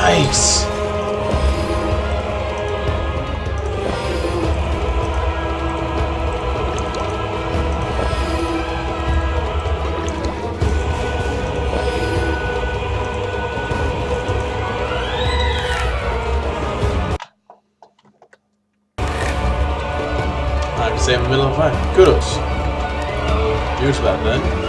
Yikes! I can stay in the middle of the fight. Kudos. Use that then.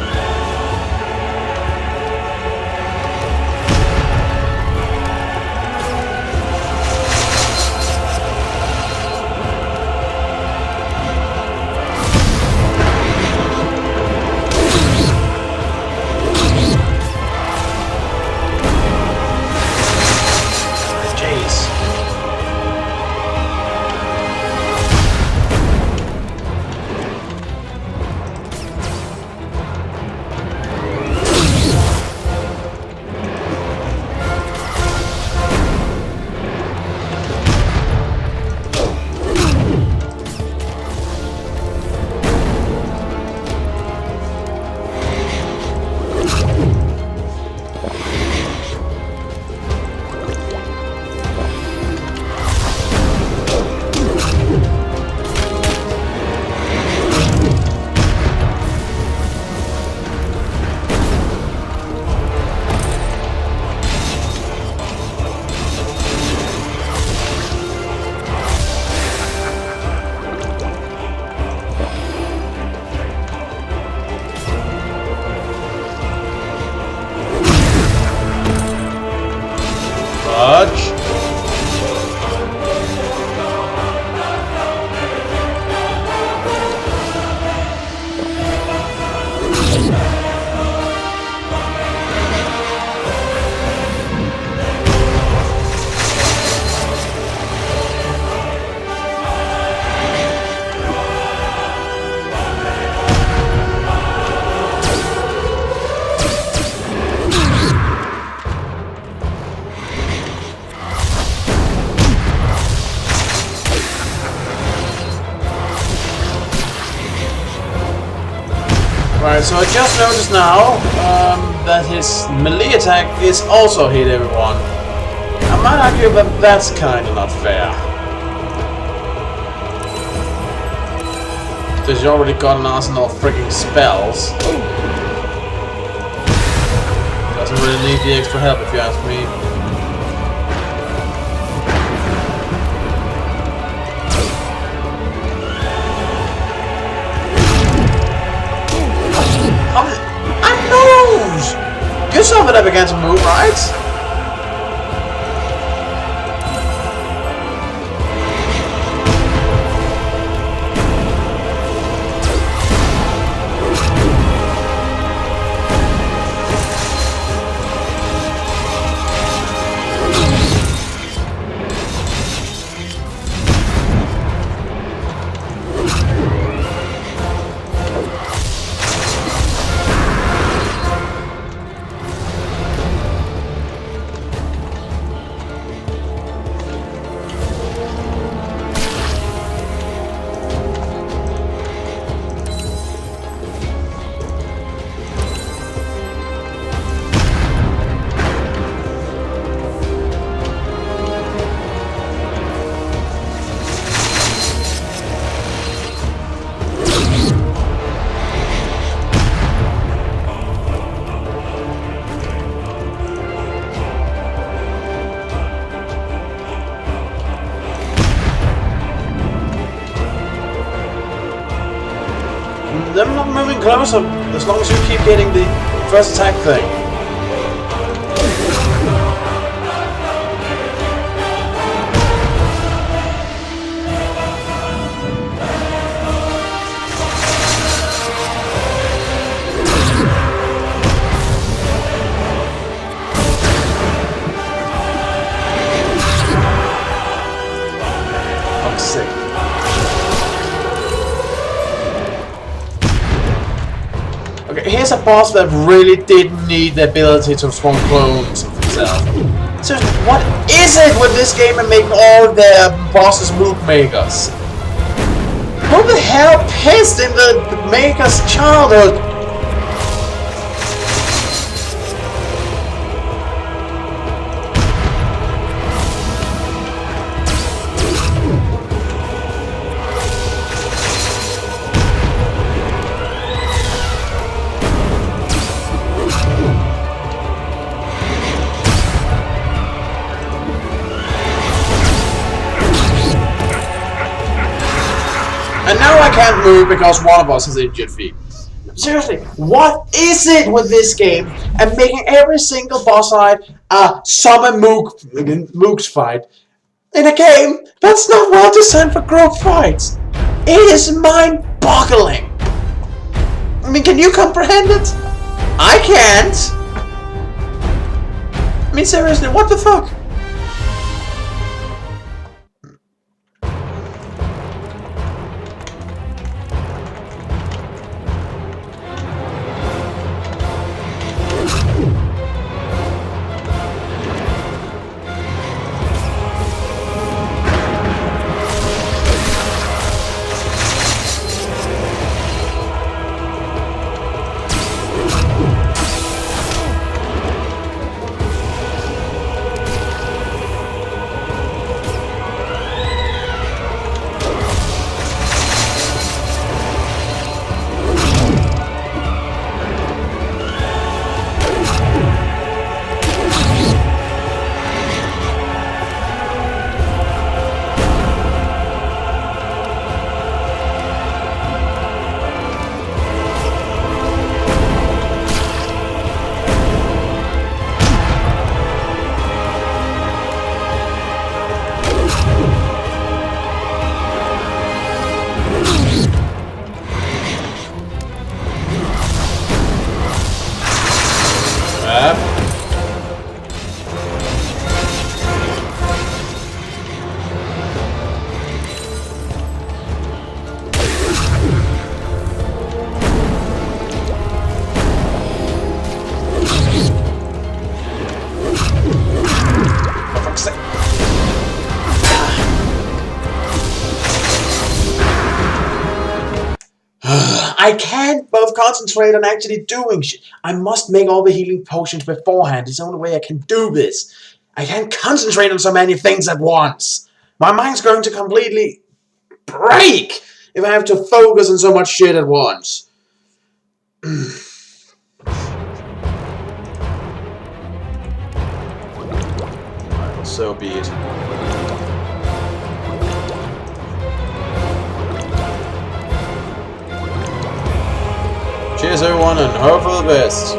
Alright, so I just noticed now that his melee attack is also hit everyone. I might argue that that's kinda not fair. Because you already got an arsenal of freaking spells. Doesn't really need the extra help if you ask me. You saw that I began to move, right? I'm not moving closer as long as you keep getting the first attack thing. I'm sick. Here's a boss that really didn't need the ability to form clones of himself. So what is it with this game and making all their bosses move makers? Who the hell pissed in the maker's childhood? And now I can't move because one of us has injured feet. Seriously, what is it with this game and making every single boss fight a summon mooks fight in a game that's not well designed for group fights? It is mind-boggling. I mean, can you comprehend it? I can't. I mean, seriously, what the fuck? I can't both concentrate on actually doing shit. I must make all the healing potions beforehand. It's the only way I can do this. I can't concentrate on so many things at once. My mind's going to completely break if I have to focus on so much shit at once. So be it. Cheers everyone and hope for the best.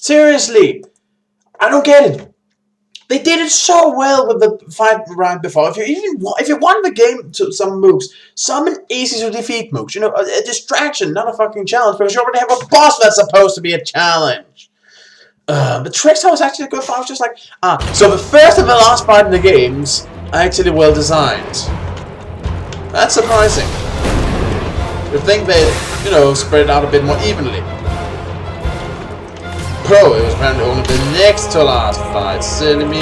Seriously, I don't get it. They did it so well with the fight right before. If you want the game to some mooks, summon easy to defeat mooks. You know, a distraction, not a fucking challenge, because you already have a boss that's supposed to be a challenge. The Trickster was actually a good fight. I was just like, so the first and the last fight in the games are actually well designed. That's surprising. You'd think they, spread it out a bit more evenly. Oh, it was apparently only the next to last fight. Silly me.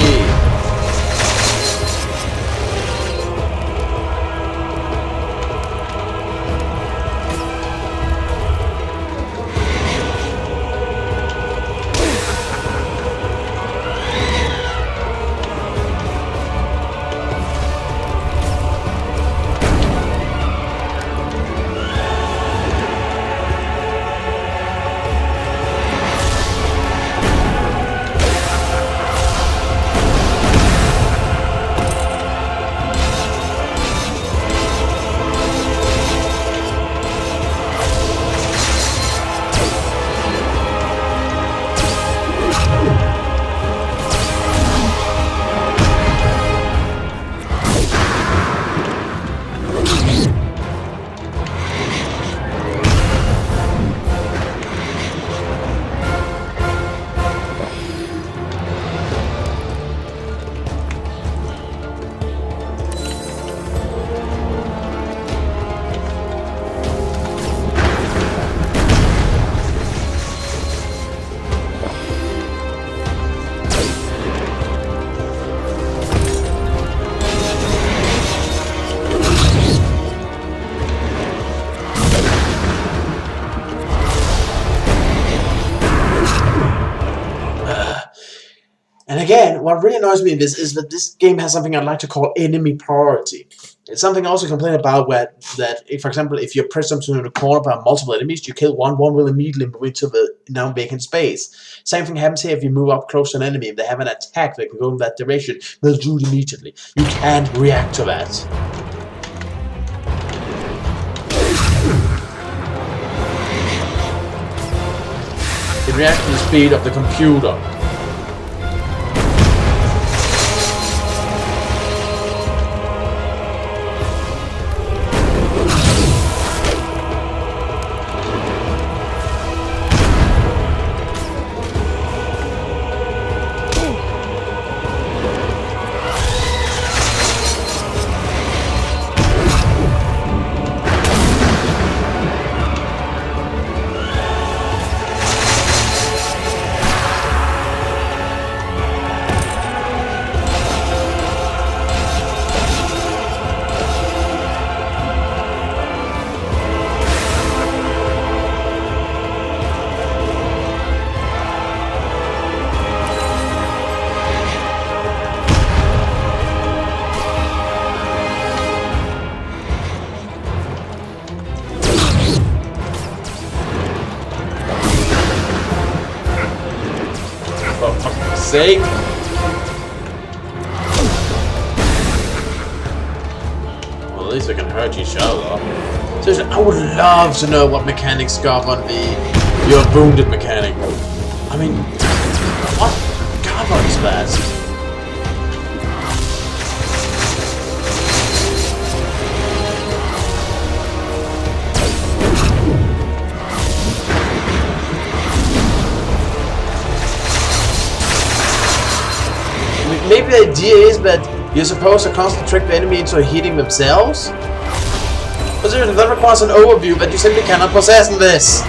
again, what really annoys me in this is that this game has something I'd like to call enemy priority. It's something I also complain about where that, if, for example, if you're pressed into a corner by multiple enemies, you kill one will immediately move into the now vacant space. Same thing happens here if you move up close to an enemy. If they have an attack that can go in that direction, they'll do it immediately. You can't react to that. It reacts to the speed of the computer. Sake. Well, at least we can hurt each other. Seriously, I would love to know what mechanics govern your wounded mechanic. I mean, what governs that? Maybe the idea is that you're supposed to constantly trick the enemy into hitting themselves? But seriously, that requires an overview that you simply cannot possess in this.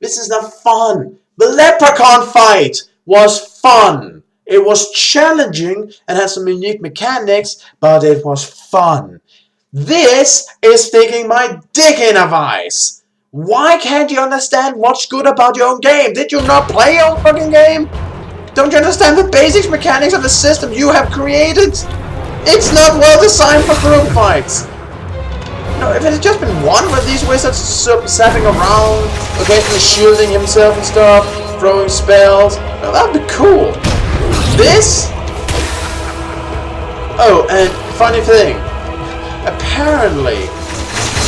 This is not fun. The leprechaun fight was fun. It was challenging and had some unique mechanics, but it was fun. This is sticking my dick in a vice. Why can't you understand what's good about your own game? Did you not play your own fucking game? Don't you understand the basic mechanics of the system you have created? It's not well designed for group fights. No, if it had just been one with these wizards zapping around, occasionally shielding himself and stuff, throwing spells, well, that would be cool. This? Oh, and funny thing, apparently,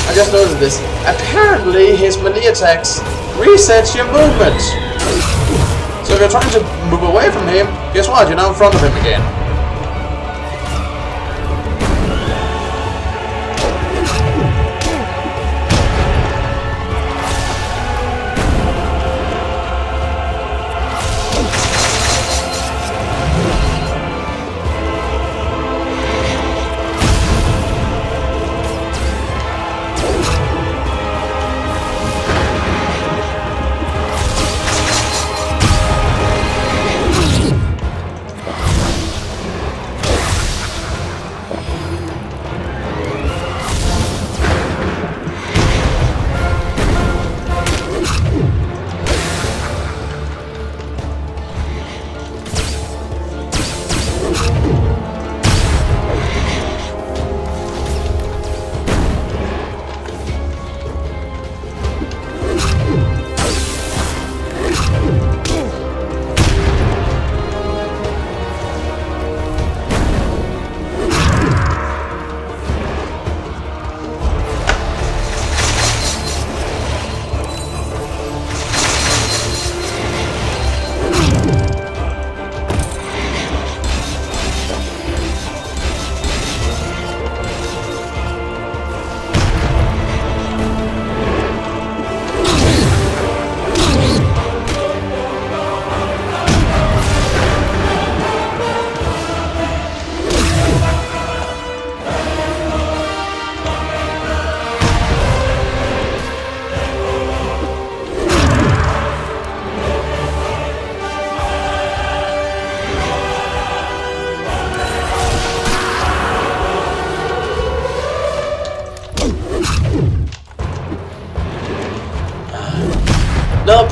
I just noticed this, apparently his melee attacks resets your movement. So if you're trying to move away from him, guess what, you're now in front of him again.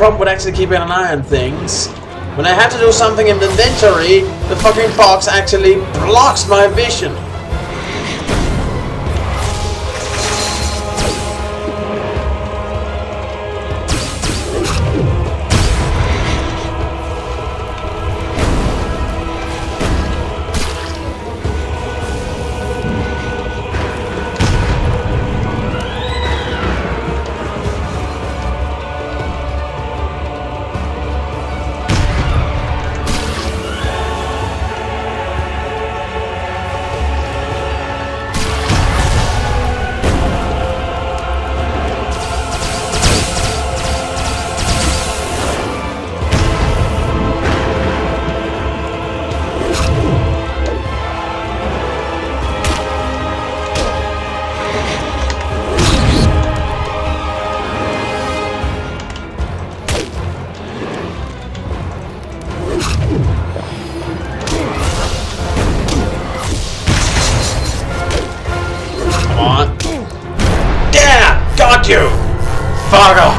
problem with actually keeping an eye on things. When I have to do something in the inventory, the fucking box actually blocks my vision. Got you! Fucker!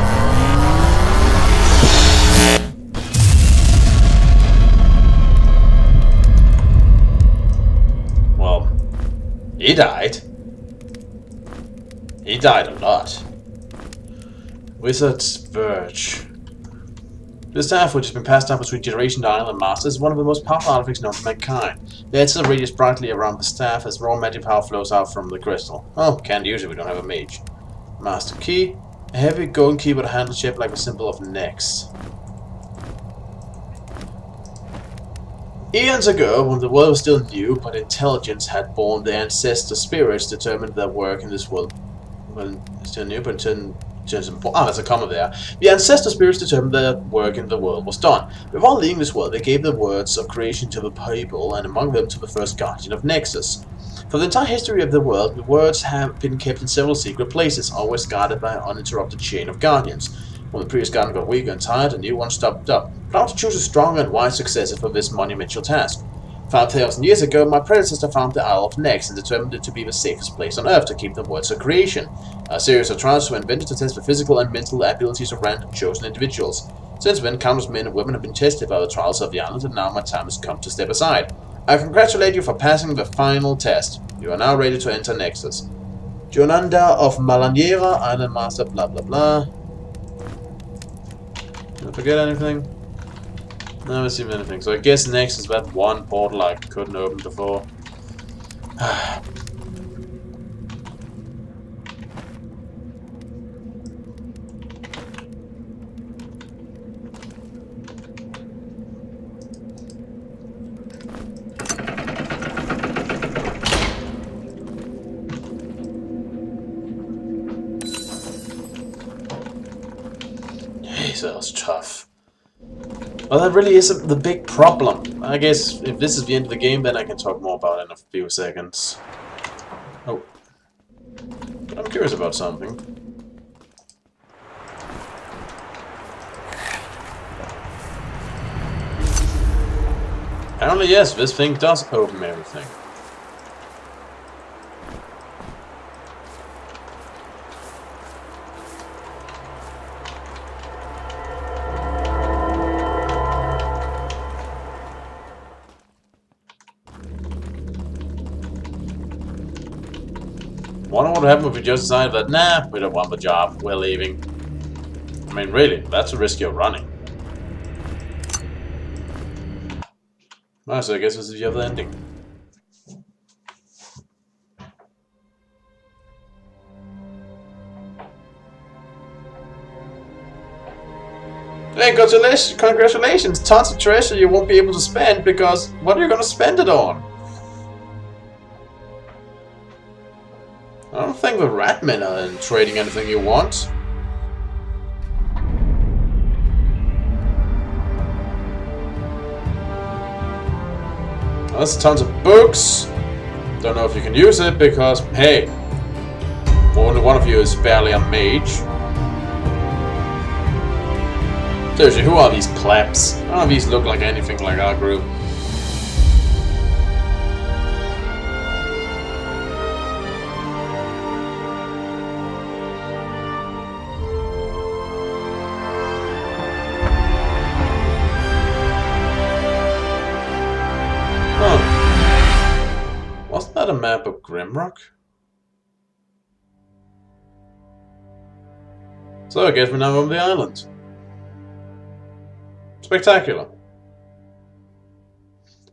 Well, he died. He died a lot. Wizard's Verge. The staff, which has been passed down between generation to Island Masters, is one of the most powerful artifacts known to mankind. The edges of the radius brightly around the staff as raw magic power flows out from the crystal. Oh, can't use it, we don't have a mage. Master key. A heavy golden keyboard handle shaped like a symbol of Nex. Eons ago, when the world was still new, but intelligence had born, the ancestor spirits determined their work in this world. Well, still new, but there's a comma there. The ancestor spirits determined their work in the world was done. Before leaving this world, they gave the words of creation to the people, and among them to the first guardian of Nexus. For the entire history of the world, the words have been kept in several secret places, always guarded by an uninterrupted chain of guardians. When the previous guardian got weaker and tired, a new one stopped up, proud to choose a strong and wise successor for this monumental task. 5,000 years ago, my predecessor found the Isle of Nex and determined it to be the safest place on Earth to keep the words of creation. A series of trials were invented to test the physical and mental abilities of random chosen individuals. Since then, countless men and women have been tested by the trials of the island, and now my time has come to step aside. I congratulate you for passing the final test. You are now ready to enter Nexus. Jonanda of Malaniera, Island Master, blah blah blah. Did I forget anything? No, I haven't seen anything. So I guess Nexus is that one portal I couldn't open before. That was tough. Well, that really isn't the big problem. I guess if this is the end of the game, then I can talk more about it in a few seconds. Oh. But I'm curious about something. Apparently, yes, this thing does open everything. Wonder what would happen if we just decided that, nah, we don't want the job, we're leaving. I mean, really, that's a risk you're running. Well, so I guess this is the other ending. Hey, congratulations! Tons of treasure you won't be able to spend because what are you gonna spend it on? I don't think the Ratmen are in trading anything you want. There's tons of books. Don't know if you can use it because, hey, only one of you is barely a mage. Seriously, who are these plebs? None of these look like anything like our group. Wasn't that a map of Grimrock? So I guess we're now on the island. Spectacular.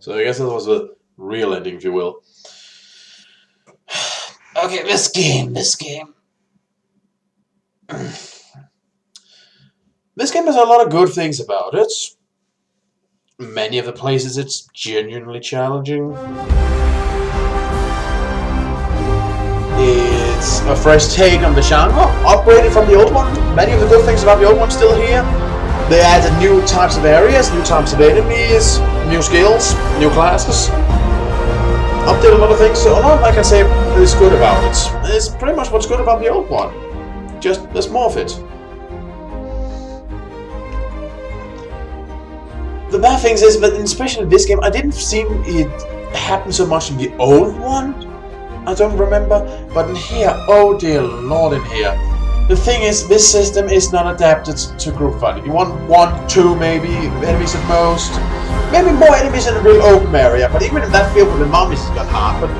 So I guess that was a real ending, if you will. Okay, this game. This game has a lot of good things about it. Many of the places it's genuinely challenging. It's a fresh take on the genre, upgraded from the old one. Many of the good things about the old one still here. They added new types of areas, new types of enemies, new skills, new classes. Updated a lot of things, so a lot I can say is good about it. It's pretty much what's good about the old one. Just there's more of it. The bad thing is that, especially in this game, I didn't see it happen so much in the old one. I don't remember, but in here, oh dear lord, in here. The thing is, this system is not adapted to group fighting. You want 1, 2 maybe enemies at most. Maybe more enemies in a real open area, but even in that field with the mummies it got hard. But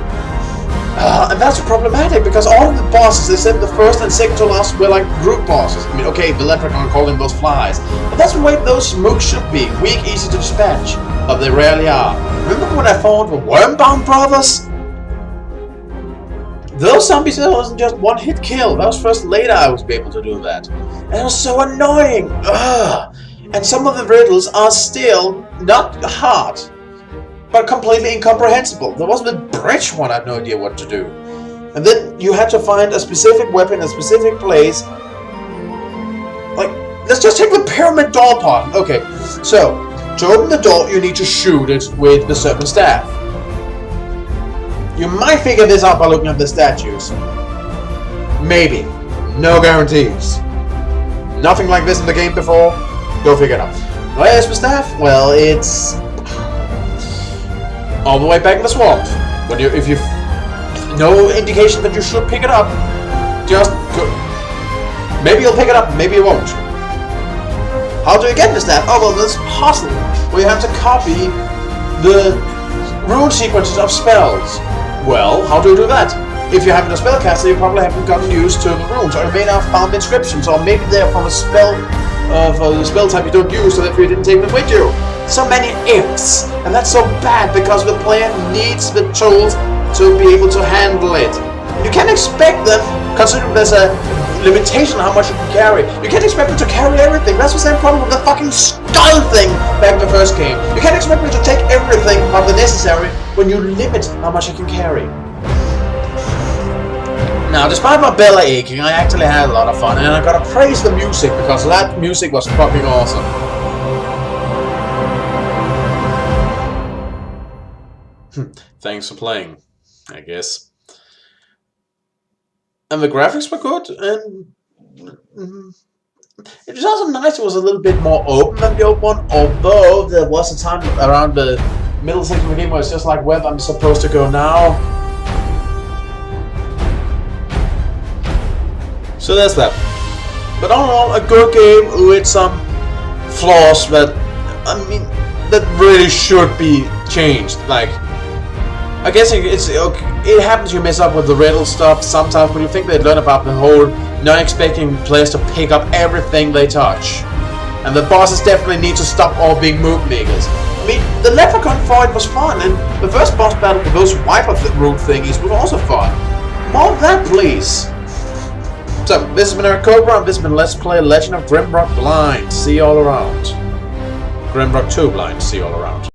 and that's problematic because all of the bosses, except the first and second to last, were like group bosses. I mean, okay, the leprechaun calling those flies, but that's the way those mooks should be: weak, easy to dispatch. But they rarely are. Remember when I fought the Wormbound brothers? Those zombies, it wasn't just one hit kill. That was first later I was able to do that. And it was so annoying. Ugh. And some of the riddles are still not hard, but completely incomprehensible. There was the bridge one, I had no idea what to do. And then you had to find a specific weapon in a specific place. Like, let's just take the pyramid door part. Okay, so, to open the door, you need to shoot it with the serpent staff. You might figure this out by looking at the statues. Maybe. No guarantees. Nothing like this in the game before. Go figure it out. Where's the staff? Well, it's all the way back in the swamp. If you no indication that you should pick it up, just go. Maybe you'll pick it up, maybe you won't. How do you get the staff? Oh well, there's a puzzle where you have to copy the rune sequences of spells. Well, how do you do that? If you haven't a spellcaster, you probably haven't gotten used to the runes, or you may not have found inscriptions, or maybe they're from a spell of a spell type you don't use, so therefore you didn't take them with you. So many ifs, and that's so bad because the player needs the tools to be able to handle it. You can't expect them, considering there's a limitation on how much you can carry. You can't expect them to carry everything. That's the same problem with the fucking skull thing back in the first game. You can't expect them to take everything of the necessary when you limit how much you can carry. Now, despite my belly aching, I actually had a lot of fun, and I gotta praise the music because that music was fucking awesome. Thanks for playing, I guess. And the graphics were good, and it was also nice. It was a little bit more open than the old one, although there was a time around the middle section of the game where it's just like, where I'm supposed to go now. So there's that. But all in all, a good game with some flaws that, I mean, that really should be changed. Like, I guess it happens you mess up with the riddle stuff sometimes, but you think they'd learn about the whole not expecting players to pick up everything they touch. And the bosses definitely need to stop all being move makers. I mean, the leprechaun fight was fun, and the first boss battle with those wiper root thingies was also fun. More of that, please. So, this has been Eric Cobra, and this has been Let's Play Legend of Grimrock Blind. See you all around. Grimrock 2 Blind. See you all around.